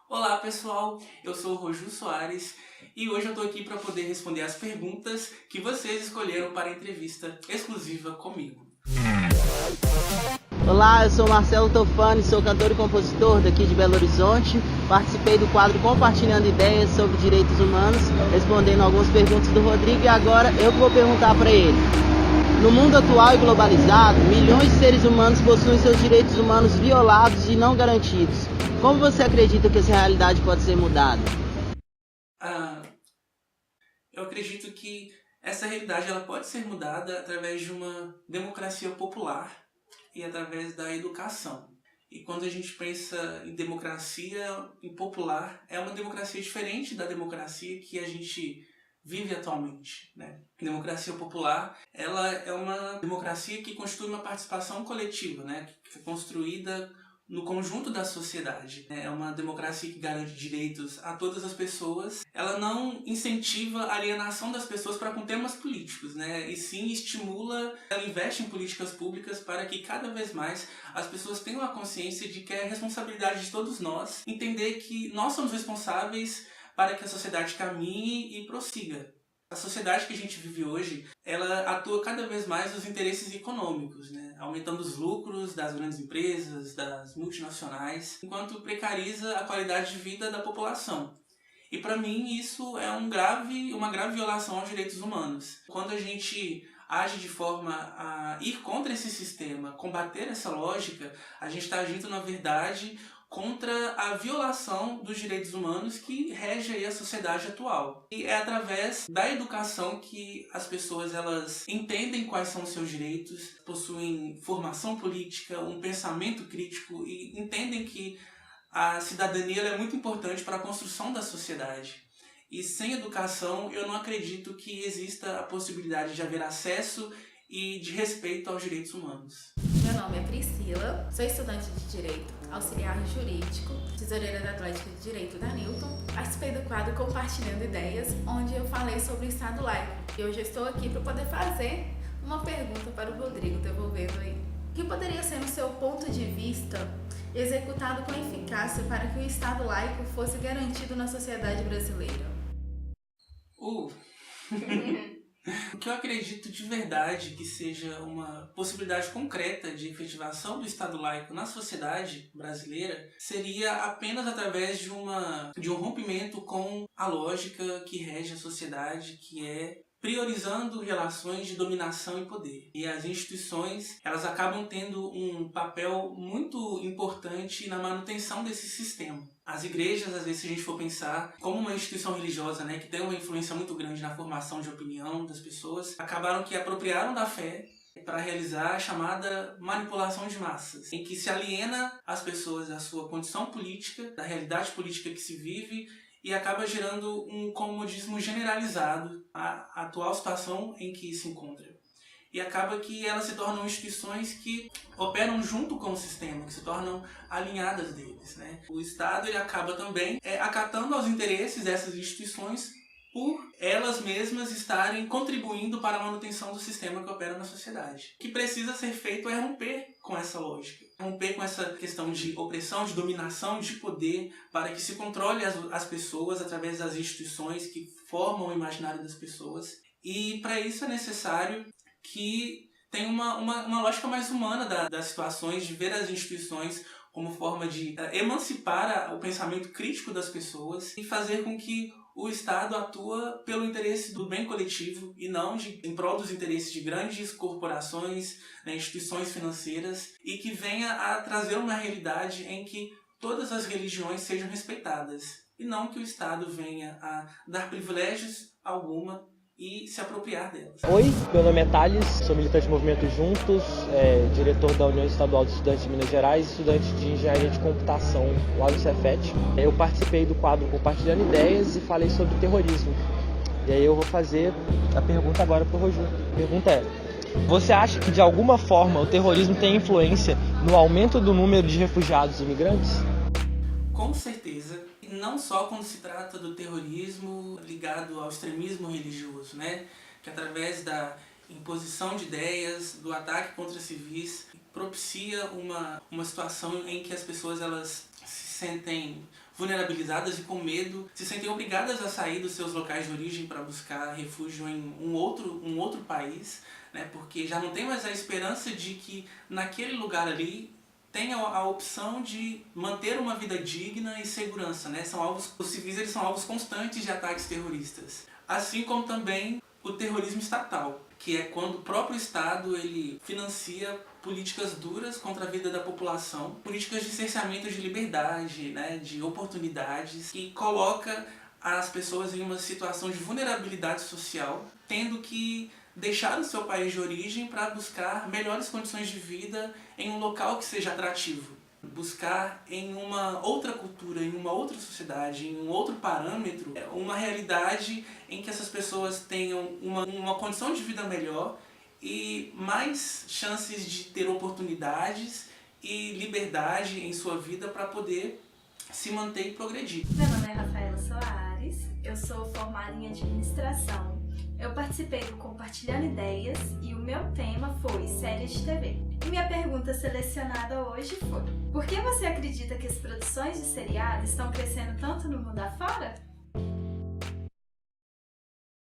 Olá pessoal, eu sou o Roju Soares e hoje eu tô aqui para poder responder as perguntas que vocês escolheram para a entrevista exclusiva comigo. Olá, eu sou Marcelo Tofani, sou cantor e compositor daqui de Belo Horizonte. Participei do quadro Compartilhando Ideias sobre Direitos Humanos, respondendo algumas perguntas do Rodrigo, e agora eu vou perguntar para ele. No mundo atual e globalizado, milhões de seres humanos possuem seus direitos humanos violados e não garantidos. Como você acredita que essa realidade pode ser mudada? Eu acredito que essa realidade ela pode ser mudada através de uma democracia popular e através da educação. E quando a gente pensa em democracia em popular, é uma democracia diferente da democracia que a gente vive atualmente, né? Democracia popular, ela é uma democracia que constitui uma participação coletiva, né? Que é construída no conjunto da sociedade. É uma democracia que garante direitos a todas as pessoas. Ela não incentiva a alienação das pessoas para com temas políticos, né? E sim estimula, ela investe em políticas públicas para que cada vez mais as pessoas tenham a consciência de que é responsabilidade de todos nós entender que nós somos responsáveis para que a sociedade caminhe e prossiga. A sociedade que a gente vive hoje, ela atua cada vez mais nos interesses econômicos, né? Aumentando os lucros das grandes empresas, das multinacionais, enquanto precariza a qualidade de vida da população. E para mim isso é uma grave violação aos direitos humanos. Quando a gente age de forma a ir contra esse sistema, combater essa lógica, a gente está agindo, na verdade, contra a violação dos direitos humanos que rege aí a sociedade atual. E é através da educação que as pessoas elas entendem quais são os seus direitos, possuem formação política, um pensamento crítico e entendem que a cidadania é muito importante para a construção da sociedade. E sem educação, eu não acredito que exista a possibilidade de haver acesso e de respeito aos direitos humanos. Meu nome é Priscila, sou estudante de Direito, auxiliar jurídico, tesoureira da Atlética de Direito da Newton. Participei do quadro Compartilhando Ideias, onde eu falei sobre o Estado laico. E hoje eu estou aqui para poder fazer uma pergunta para o Rodrigo, devolvendo aí. O que poderia ser, no seu ponto de vista, executado com eficácia para que o Estado laico fosse garantido na sociedade brasileira? O que eu acredito de verdade que seja uma possibilidade concreta de efetivação do Estado laico na sociedade brasileira seria apenas através de um rompimento com a lógica que rege a sociedade, que é priorizando relações de dominação e poder. E as instituições, elas acabam tendo um papel muito importante na manutenção desse sistema. As igrejas, às vezes, se a gente for pensar como uma instituição religiosa, né, que tem uma influência muito grande na formação de opinião das pessoas, acabaram que apropriaram da fé para realizar a chamada manipulação de massas, em que se aliena as pessoas da sua condição política, da realidade política que se vive, e acaba gerando um comodismo generalizado à atual situação em que se encontra. E acaba que elas se tornam instituições que operam junto com o sistema, que se tornam alinhadas deles, né? O Estado ele acaba também acatando aos interesses dessas instituições por elas mesmas estarem contribuindo para a manutenção do sistema que opera na sociedade. O que precisa ser feito é romper com essa lógica, romper com essa questão de opressão, de dominação, de poder, para que se controle as pessoas através das instituições que formam o imaginário das pessoas. E para isso é necessário que tenha uma lógica mais humana das situações, de ver as instituições como forma de emancipar o pensamento crítico das pessoas e fazer com que o Estado atua pelo interesse do bem coletivo e não em prol dos interesses de grandes corporações, né, instituições financeiras, e que venha a trazer uma realidade em que todas as religiões sejam respeitadas e não que o Estado venha a dar privilégios a alguma e se apropriar delas. Oi, meu nome é Thales, sou militante do Movimento Juntos, diretor da União Estadual de Estudantes de Minas Gerais, estudante de Engenharia de Computação lá no Cefet. Eu participei do quadro Compartilhando Ideias e falei sobre terrorismo. E aí eu vou fazer a pergunta agora para o Roju. A pergunta é: você acha que de alguma forma o terrorismo tem influência no aumento do número de refugiados e imigrantes? Com certeza. Não só quando se trata do terrorismo ligado ao extremismo religioso, né? Que através da imposição de ideias, do ataque contra civis, propicia uma situação em que as pessoas elas se sentem vulnerabilizadas e com medo, se sentem obrigadas a sair dos seus locais de origem para buscar refúgio em um outro país, né? Porque já não tem mais a esperança de que naquele lugar ali tenha a opção de manter uma vida digna e segurança, né? Os civis eles são alvos constantes de ataques terroristas, assim como também o terrorismo estatal, que é quando o próprio Estado ele financia políticas duras contra a vida da população, políticas de cerceamento de liberdade, né, de oportunidades, que coloca as pessoas em uma situação de vulnerabilidade social, tendo que deixar o seu país de origem para buscar melhores condições de vida em um local que seja atrativo. Buscar em uma outra cultura, em uma outra sociedade, em um outro parâmetro, uma realidade em que essas pessoas tenham uma condição de vida melhor e mais chances de ter oportunidades e liberdade em sua vida para poder se manter e progredir. Meu nome é Rafaela Soares, eu sou formada em administração. Eu participei do Compartilhando Ideias e o meu tema foi séries de TV. E minha pergunta selecionada hoje foi: por que você acredita que as produções de seriado estão crescendo tanto no mundo afora?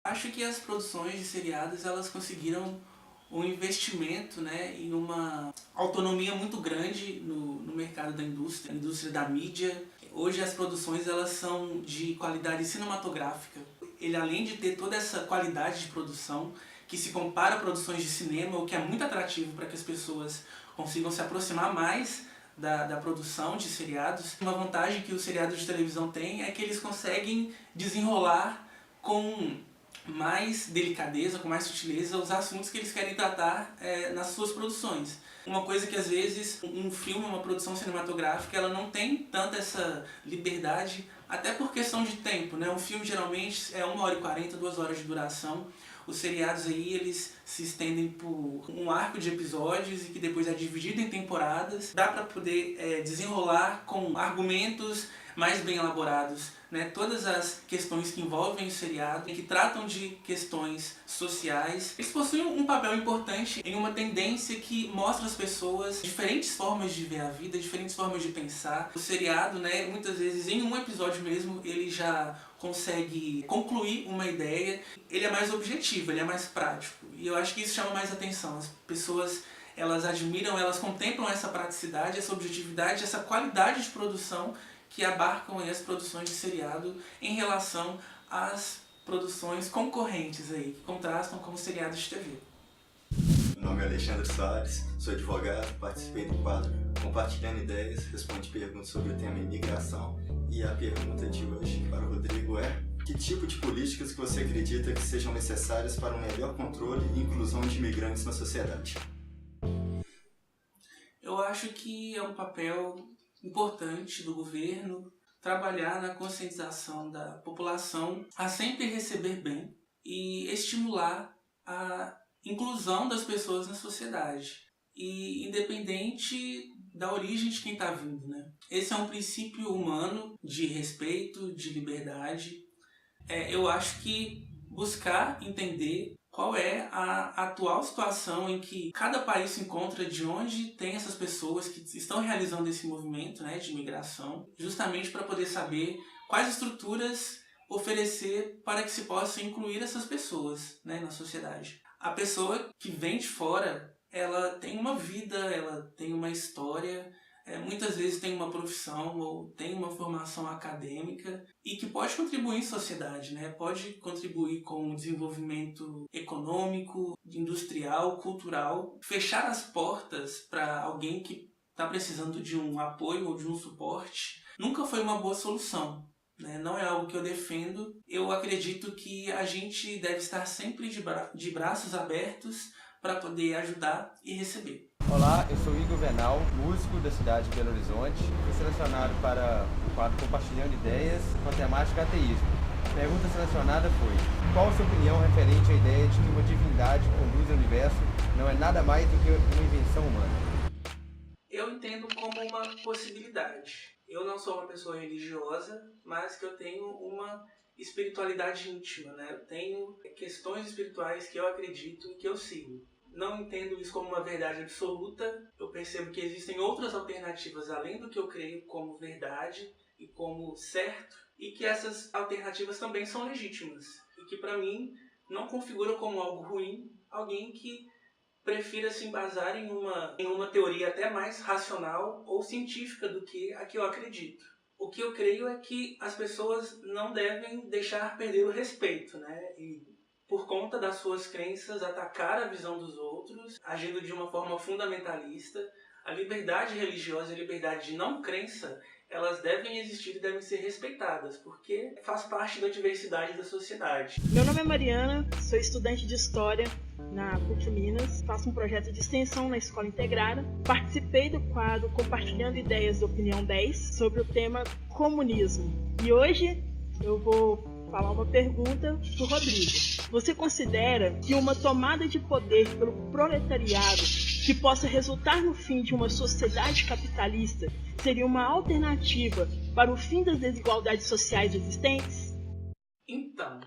Acho que as produções de seriados elas conseguiram um investimento, né, e uma autonomia muito grande no mercado da indústria da mídia. Hoje as produções elas são de qualidade cinematográfica. Ele, além de ter toda essa qualidade de produção, que se compara a produções de cinema, o que é muito atrativo para que as pessoas consigam se aproximar mais da produção de seriados. Uma vantagem que os seriados de televisão têm é que eles conseguem desenrolar com mais delicadeza, com mais sutileza, os assuntos que eles querem tratar nas suas produções. Uma coisa que às vezes um filme, uma produção cinematográfica, ela não tem tanta essa liberdade, até por questão de tempo, né? Um filme geralmente é 1h40, 2 horas de duração. Os seriados aí, eles se estendem por um arco de episódios e que depois é dividido em temporadas. Dá para poder desenrolar com argumentos mais bem elaborados, né? Todas as questões que envolvem o seriado, que tratam de questões sociais, eles possuem um papel importante em uma tendência que mostra às pessoas diferentes formas de ver a vida, diferentes formas de pensar. O seriado, né, muitas vezes em um episódio mesmo, ele já consegue concluir uma ideia. Ele é mais objetivo, ele é mais prático. E eu acho que isso chama mais atenção. As pessoas, elas admiram, elas contemplam essa praticidade, essa objetividade, essa qualidade de produção que abarcam as produções de seriado em relação às produções concorrentes aí, que contrastam com os seriados de TV. Meu nome é Alexandre Soares, sou advogado, participei do quadro Compartilhando Ideias, respondi perguntas sobre o tema imigração e a pergunta de hoje para o Rodrigo é: que tipo de políticas que você acredita que sejam necessárias para um melhor controle e inclusão de imigrantes na sociedade? Eu acho que é um papel importante do governo trabalhar na conscientização da população a sempre receber bem e estimular a inclusão das pessoas na sociedade, e independente da origem de quem está vindo, né? Esse é um princípio humano de respeito, de liberdade. Eu acho que buscar entender qual é a atual situação em que cada país se encontra, de onde tem essas pessoas que estão realizando esse movimento, né, de imigração, justamente para poder saber quais estruturas oferecer para que se possa incluir essas pessoas, né, na sociedade. A pessoa que vem de fora, ela tem uma vida, ela tem uma história, muitas vezes tem uma profissão ou tem uma formação acadêmica e que pode contribuir em sociedade, né? Pode contribuir com o desenvolvimento econômico, industrial, cultural. Fechar as portas para alguém que está precisando de um apoio ou de um suporte nunca foi uma boa solução, né? Não é algo que eu defendo. Eu acredito que a gente deve estar sempre de braços abertos para poder ajudar e receber. Olá, eu sou Igor Venal, músico da cidade de Belo Horizonte. Fui selecionado para o quadro Compartilhando Ideias com a temática ateísmo. A pergunta selecionada foi: qual a sua opinião referente à ideia de que uma divindade conduz o universo não é nada mais do que uma invenção humana? Eu entendo como uma possibilidade. Eu não sou uma pessoa religiosa, mas que eu tenho uma espiritualidade íntima, né? Eu tenho questões espirituais que eu acredito e que eu sigo. não entendo isso como uma verdade absoluta. Eu percebo que existem outras alternativas além do que eu creio como verdade e como certo, e que essas alternativas também são legítimas, e que para mim não configuram como algo ruim alguém que prefira se embasar em uma teoria até mais racional ou científica do que a que eu acredito. O que eu creio é que as pessoas não devem deixar perder o respeito, né? E por conta das suas crenças, atacar a visão dos outros, agindo de uma forma fundamentalista. A liberdade religiosa e a liberdade de não crença, elas devem existir e devem ser respeitadas, porque faz parte da diversidade da sociedade. Meu nome é Mariana, sou estudante de História na PUC Minas, faço um projeto de extensão na Escola Integrada, participei do quadro Compartilhando Ideias da Opinião 10 sobre o tema comunismo. E hoje eu vou falar uma pergunta para o Rodrigo. Você considera que uma tomada de poder pelo proletariado que possa resultar no fim de uma sociedade capitalista seria uma alternativa para o fim das desigualdades sociais existentes? Então,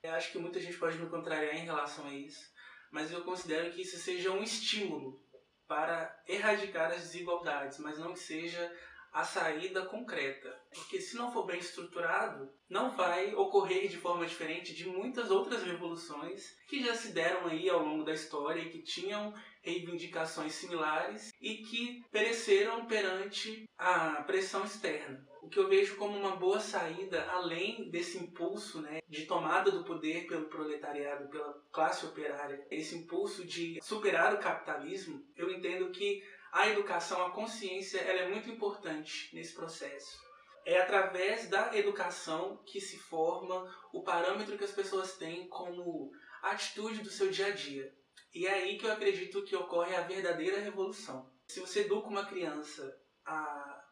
eu acho que muita gente pode me contrariar em relação a isso, mas eu considero que isso seja um estímulo para erradicar as desigualdades, mas não que seja a saída concreta. Porque se não for bem estruturado, não vai ocorrer de forma diferente de muitas outras revoluções que já se deram aí ao longo da história e que tinham reivindicações similares e que pereceram perante a pressão externa. O que eu vejo como uma boa saída, além desse impulso, né, de tomada do poder pelo proletariado, pela classe operária, esse impulso de superar o capitalismo, eu entendo que a educação, a consciência, ela é muito importante nesse processo. É através da educação que se forma o parâmetro que as pessoas têm como atitude do seu dia a dia. E é aí que eu acredito que ocorre a verdadeira revolução. Se você educa uma criança a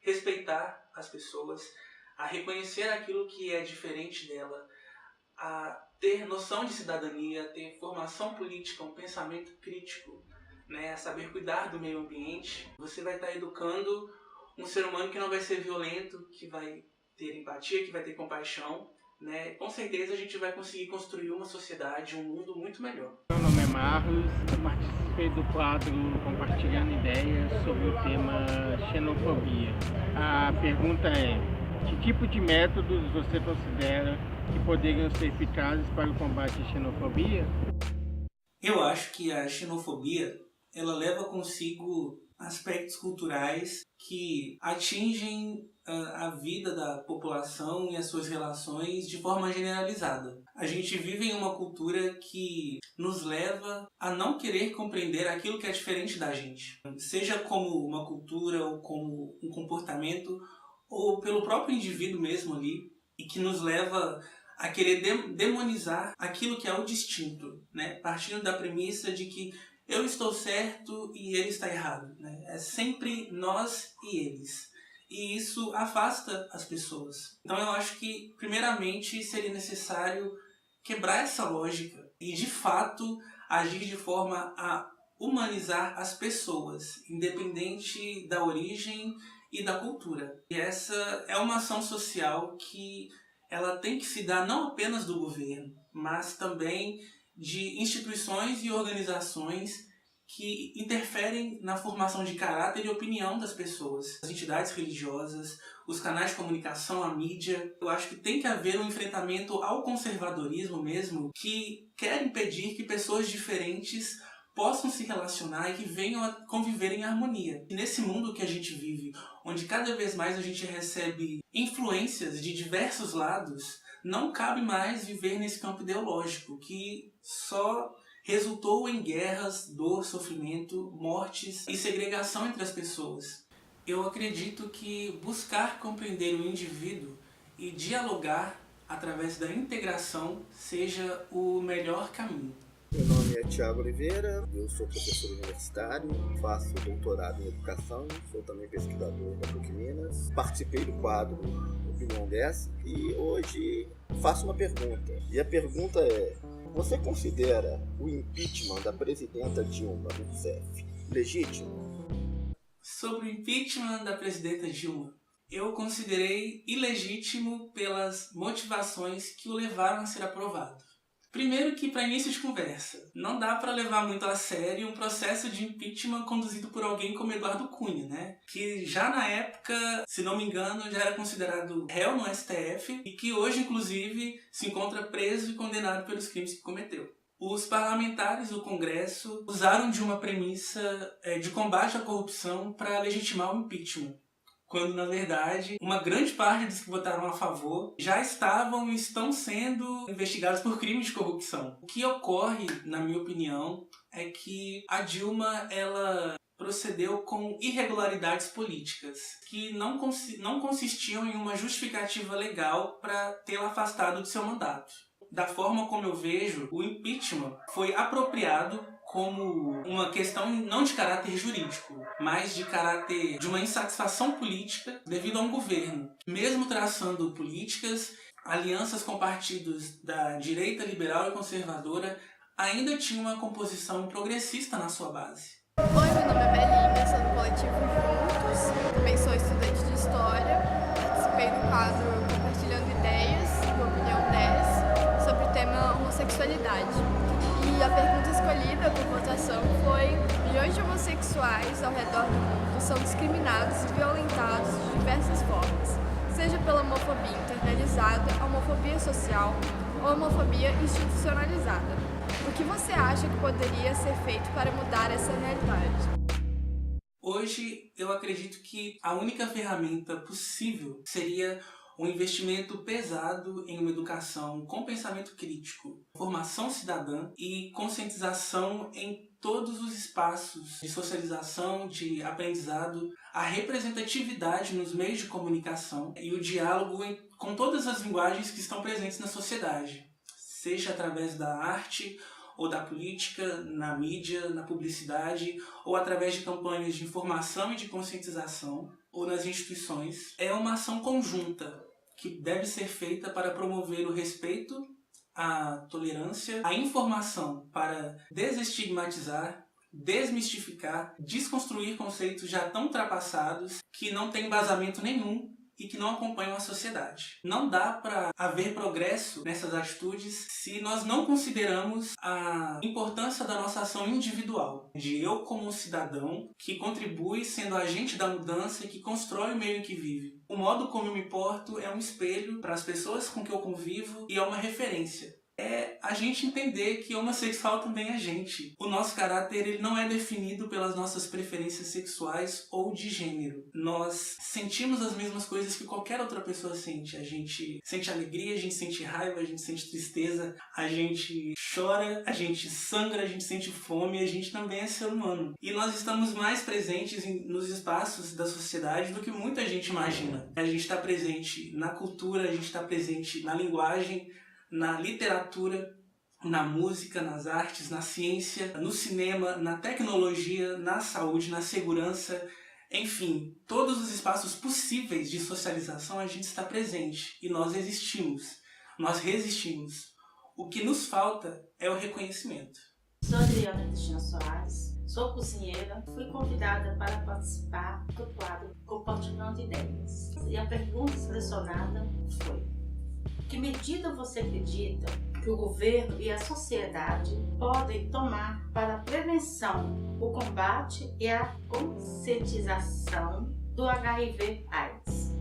respeitar as pessoas, a reconhecer aquilo que é diferente dela, a ter noção de cidadania, a ter formação política, um pensamento crítico, né, a saber cuidar do meio ambiente, você vai estar educando um ser humano que não vai ser violento, que vai ter empatia, que vai ter compaixão, né? Com certeza a gente vai conseguir construir uma sociedade, um mundo muito melhor. Meu nome é Marlos, eu participei do quadro Compartilhando Ideias sobre o tema xenofobia. A pergunta é: que tipo de métodos você considera que poderiam ser eficazes para o combate à xenofobia? Eu acho que a xenofobia ela leva consigo aspectos culturais que atingem a vida da população e as suas relações de forma generalizada. A gente vive em uma cultura que nos leva a não querer compreender aquilo que é diferente da gente, seja como uma cultura ou como um comportamento ou pelo próprio indivíduo mesmo ali, e que nos leva a querer demonizar aquilo que é o distinto, né? Partindo da premissa de que eu estou certo e ele está errado, né? É sempre nós e eles. E isso afasta as pessoas. Então eu acho que, primeiramente, seria necessário quebrar essa lógica e, de fato, agir de forma a humanizar as pessoas, independente da origem e da cultura. E essa é uma ação social que ela tem que se dar não apenas do governo, mas também de instituições e organizações que interferem na formação de caráter e opinião das pessoas. As entidades religiosas, os canais de comunicação, a mídia. Eu acho que tem que haver um enfrentamento ao conservadorismo mesmo, que quer impedir que pessoas diferentes possam se relacionar e que venham a conviver em harmonia. E nesse mundo que a gente vive, onde cada vez mais a gente recebe influências de diversos lados, não cabe mais viver nesse campo ideológico, que só resultou em guerras, dor, sofrimento, mortes e segregação entre as pessoas. Eu acredito que buscar compreender o indivíduo e dialogar através da integração seja o melhor caminho. Meu nome é Thiago Oliveira, eu sou professor universitário, faço doutorado em educação, sou também pesquisador da PUC Minas, participei do quadro Opinião 10 e hoje faço uma pergunta. E a pergunta é: você considera o impeachment da presidenta Dilma Rousseff legítimo? Sobre o impeachment da presidenta Dilma, eu considerei ilegítimo pelas motivações que o levaram a ser aprovado. Primeiro que, para início de conversa, não dá para levar muito a sério um processo de impeachment conduzido por alguém como Eduardo Cunha, né? Que já na época, se não me engano, já era considerado réu no STF e que hoje, inclusive, se encontra preso e condenado pelos crimes que cometeu. Os parlamentares do Congresso usaram de uma premissa de combate à corrupção para legitimar o impeachment, quando, na verdade, uma grande parte dos que votaram a favor já estavam e estão sendo investigados por crimes de corrupção. O que ocorre, na minha opinião, é que a Dilma, ela procedeu com irregularidades políticas que não consistiam em uma justificativa legal para tê-la afastado de seu mandato. Da forma como eu vejo, o impeachment foi apropriado como uma questão não de caráter jurídico, mas de caráter de uma insatisfação política devido a um governo, mesmo traçando políticas, alianças com partidos da direita liberal e conservadora, ainda tinha uma composição progressista na sua base. Oi, meu nome é Belinha, sou do coletivo Juntos, também sou estudante de História, participei do quadro Compartilhando Ideias, do Opinião 10, sobre o tema homossexualidade. E a pergunta escolhida por votação foi: milhões de homossexuais ao redor do mundo são discriminados e violentados de diversas formas, seja pela homofobia internalizada, a homofobia social ou a homofobia institucionalizada. O que você acha que poderia ser feito para mudar essa realidade? Hoje, eu acredito que a única ferramenta possível seria um investimento pesado em uma educação com pensamento crítico, formação cidadã e conscientização em todos os espaços de socialização, de aprendizado, a representatividade nos meios de comunicação e o diálogo com todas as linguagens que estão presentes na sociedade, seja através da arte ou da política, na mídia, na publicidade, ou através de campanhas de informação e de conscientização, ou nas instituições. É uma ação conjunta que deve ser feita para promover o respeito, a tolerância, a informação para desestigmatizar, desmistificar, desconstruir conceitos já tão ultrapassados que não têm embasamento nenhum e que não acompanham a sociedade. Não dá para haver progresso nessas atitudes se nós não consideramos a importância da nossa ação individual, de eu como um cidadão que contribui sendo agente da mudança e que constrói o meio em que vive. O modo como eu me porto é um espelho para as pessoas com que eu convivo e é uma referência. É a gente entender que homossexual também é gente. O nosso caráter ele não é definido pelas nossas preferências sexuais ou de gênero. Nós sentimos as mesmas coisas que qualquer outra pessoa sente. A gente sente alegria, a gente sente raiva, a gente sente tristeza, a gente chora, a gente sangra, a gente sente fome, a gente também é ser humano. E nós estamos mais presentes nos espaços da sociedade do que muita gente imagina. A gente está presente na cultura, a gente está presente na linguagem, na literatura, na música, nas artes, na ciência, no cinema, na tecnologia, na saúde, na segurança, enfim, todos os espaços possíveis de socialização a gente está presente e nós existimos, nós resistimos. O que nos falta é o reconhecimento. Sou Adriana Cristina Soares, sou cozinheira, fui convidada para participar do quadro Compartilhando Ideias. E a pergunta selecionada foi: que medida você acredita que o governo e a sociedade podem tomar para a prevenção, o combate e a conscientização do HIV/AIDS?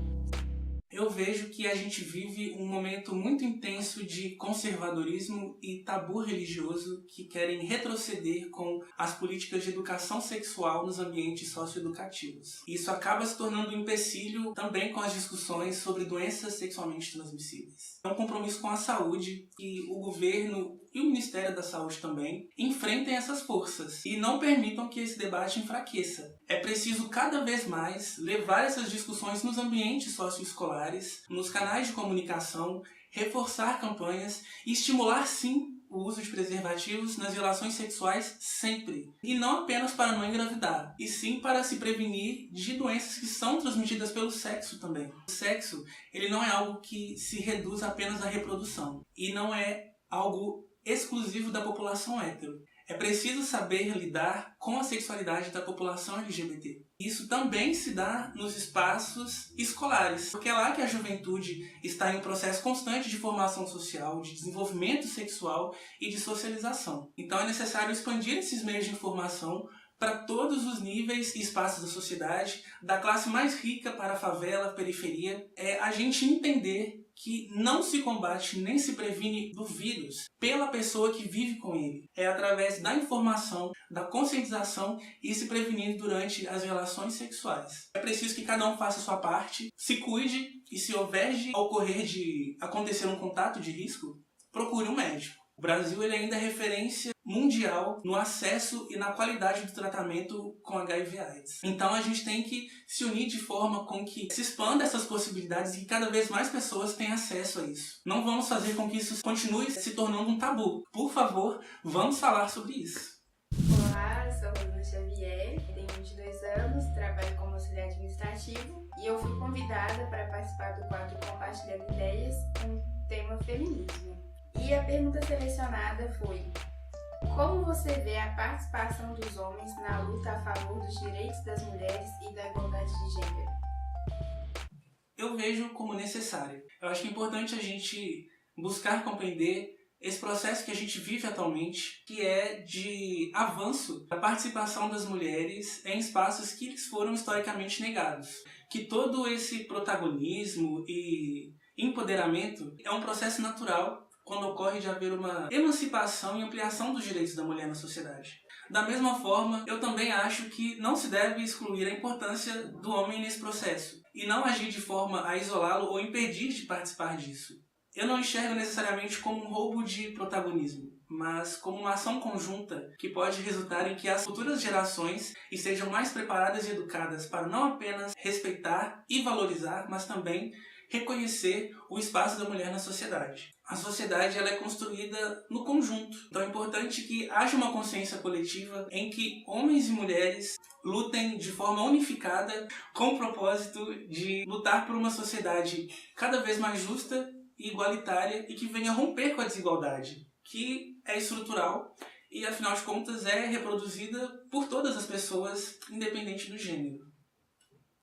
Eu vejo que a gente vive um momento muito intenso de conservadorismo e tabu religioso que querem retroceder com as políticas de educação sexual nos ambientes socioeducativos. Isso acaba se tornando um empecilho também com as discussões sobre doenças sexualmente transmissíveis. É um compromisso com a saúde e o governo e o Ministério da Saúde também enfrentem essas forças e não permitam que esse debate enfraqueça. É preciso cada vez mais levar essas discussões nos ambientes socioescolares, nos canais de comunicação, reforçar campanhas e estimular sim o uso de preservativos nas relações sexuais sempre. E não apenas para não engravidar, e sim para se prevenir de doenças que são transmitidas pelo sexo também. O sexo, ele não é algo que se reduz apenas à reprodução e não é algo exclusivo da população hétero. É preciso saber lidar com a sexualidade da população LGBT. Isso também se dá nos espaços escolares, porque é lá que a juventude está em um processo constante de formação social, de desenvolvimento sexual e de socialização. Então é necessário expandir esses meios de informação para todos os níveis e espaços da sociedade, da classe mais rica para a favela, periferia. É a gente entender que não se combate nem se previne do vírus pela pessoa que vive com ele. É através da informação, da conscientização e se prevenindo durante as relações sexuais. É preciso que cada um faça a sua parte, se cuide e, se houver de ocorrer de acontecer um contato de risco, procure um médico. O Brasil ele ainda é referência mundial no acesso e na qualidade do tratamento com HIV/AIDS. Então a gente tem que se unir de forma com que se expanda essas possibilidades e que cada vez mais pessoas tenham acesso a isso. Não vamos fazer com que isso continue se tornando um tabu. Por favor, vamos falar sobre isso. Olá, sou Rosana Xavier, tenho 22 anos, trabalho como auxiliar administrativo e eu fui convidada para participar do quadro Compartilhando Ideias com o tema feminismo. E a pergunta selecionada foi: como você vê a participação dos homens na luta a favor dos direitos das mulheres e da igualdade de gênero? Eu vejo como necessário. Eu acho que é importante a gente buscar compreender esse processo que a gente vive atualmente, que é de avanço da participação das mulheres em espaços que lhes foram historicamente negados. Que todo esse protagonismo e empoderamento é um processo natural quando ocorre de haver uma emancipação e ampliação dos direitos da mulher na sociedade. Da mesma forma, eu também acho que não se deve excluir a importância do homem nesse processo e não agir de forma a isolá-lo ou impedir de participar disso. Eu não enxergo necessariamente como um roubo de protagonismo, mas como uma ação conjunta que pode resultar em que as futuras gerações estejam mais preparadas e educadas para não apenas respeitar e valorizar, mas também reconhecer o espaço da mulher na sociedade. A sociedade ela é construída no conjunto. Então é importante que haja uma consciência coletiva em que homens e mulheres lutem de forma unificada com o propósito de lutar por uma sociedade cada vez mais justa e igualitária e que venha romper com a desigualdade, que é estrutural e, afinal de contas, é reproduzida por todas as pessoas, independente do gênero.